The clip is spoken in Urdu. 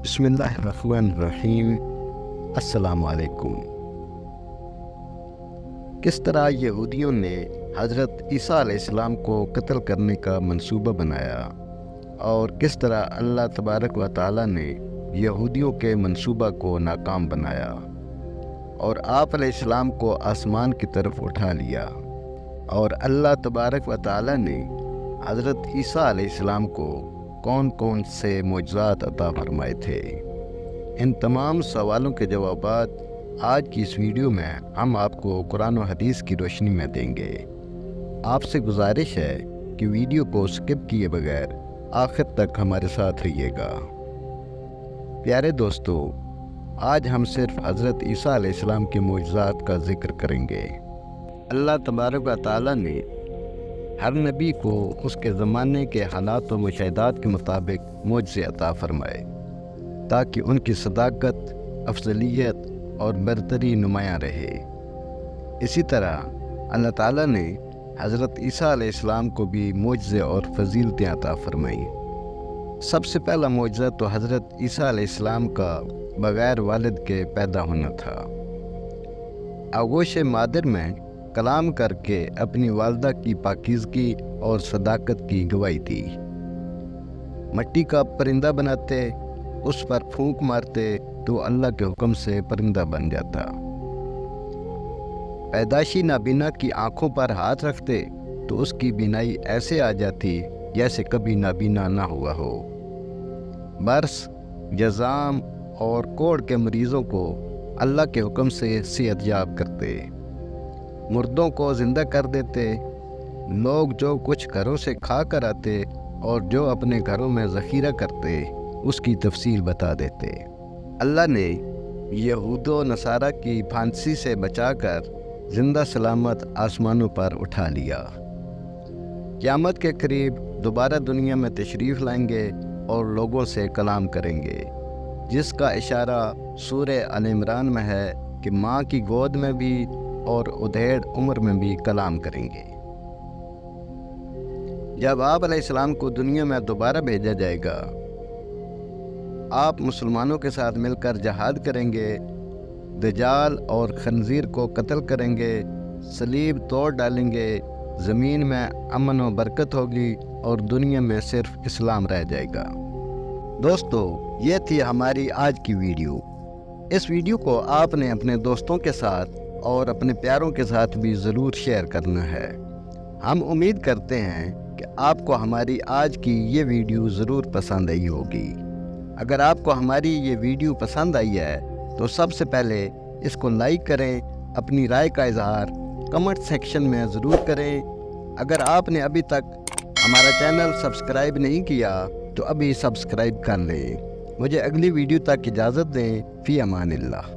بسم اللہ الرحمن الرحیم۔ السلام علیکم۔ کس طرح یہودیوں نے حضرت عیسیٰ علیہ السلام کو قتل کرنے کا منصوبہ بنایا اور کس طرح اللہ تبارک و تعالیٰ نے یہودیوں کے منصوبہ کو ناکام بنایا اور آپ علیہ السلام کو آسمان کی طرف اٹھا لیا، اور اللہ تبارک و تعالیٰ نے حضرت عیسیٰ علیہ السلام کو کون کون سے معجزات عطا فرمائے تھے، ان تمام سوالوں کے جوابات آج کی اس ویڈیو میں ہم آپ کو قرآن و حدیث کی روشنی میں دیں گے۔ آپ سے گزارش ہے کہ ویڈیو کو سکپ کیے بغیر آخر تک ہمارے ساتھ رہیے گا۔ پیارے دوستو، آج ہم صرف حضرت عیسیٰ علیہ السلام کے معجزات کا ذکر کریں گے۔ اللہ تبارک و تعالیٰ نے ہر نبی کو اس کے زمانے کے حالات و مشاہدات کے مطابق معجزے عطا فرمائے تاکہ ان کی صداقت، افضلیت اور برتری نمایاں رہے۔ اسی طرح اللہ تعالیٰ نے حضرت عیسیٰ علیہ السلام کو بھی معجزے اور فضیلتیں عطا فرمائیں۔ سب سے پہلا معجزہ تو حضرت عیسیٰ علیہ السلام کا بغیر والد کے پیدا ہونا تھا۔ آغوش مادر میں کلام کر کے اپنی والدہ کی پاکیزگی اور صداقت کی گواہی دی۔ مٹی کا پرندہ بناتے، اس پر پھونک مارتے تو اللہ کے حکم سے پرندہ بن جاتا۔ پیدائشی نابینا کی آنکھوں پر ہاتھ رکھتے تو اس کی بینائی ایسے آ جاتی جیسے کبھی نابینا نہ ہوا ہو۔ برس، جزام اور کوڑ کے مریضوں کو اللہ کے حکم سے صحت یاب کرتے، مردوں کو زندہ کر دیتے، لوگ جو کچھ گھروں سے کھا کر آتے اور جو اپنے گھروں میں ذخیرہ کرتے اس کی تفصیل بتا دیتے۔ اللہ نے یہود و نصارہ کی پھانسی سے بچا کر زندہ سلامت آسمانوں پر اٹھا لیا۔ قیامت کے قریب دوبارہ دنیا میں تشریف لائیں گے اور لوگوں سے کلام کریں گے، جس کا اشارہ سورہ آل عمران میں ہے کہ ماں کی گود میں بھی اور ادھیڑ عمر میں بھی کلام کریں گے۔ جب آپ علیہ السلام کو دنیا میں دوبارہ بھیجا جائے گا، آپ مسلمانوں کے ساتھ مل کر جہاد کریں گے، دجال اور خنزیر کو قتل کریں گے، صلیب توڑ ڈالیں گے، زمین میں امن و برکت ہوگی اور دنیا میں صرف اسلام رہ جائے گا۔ دوستو، یہ تھی ہماری آج کی ویڈیو۔ اس ویڈیو کو آپ نے اپنے دوستوں کے ساتھ اور اپنے پیاروں کے ساتھ بھی ضرور شیئر کرنا ہے۔ ہم امید کرتے ہیں کہ آپ کو ہماری آج کی یہ ویڈیو ضرور پسند آئی ہوگی۔ اگر آپ کو ہماری یہ ویڈیو پسند آئی ہے تو سب سے پہلے اس کو لائک کریں، اپنی رائے کا اظہار کمنٹ سیکشن میں ضرور کریں۔ اگر آپ نے ابھی تک ہمارا چینل سبسکرائب نہیں کیا تو ابھی سبسکرائب کر لیں۔ مجھے اگلی ویڈیو تک اجازت دیں۔ فی امان اللہ۔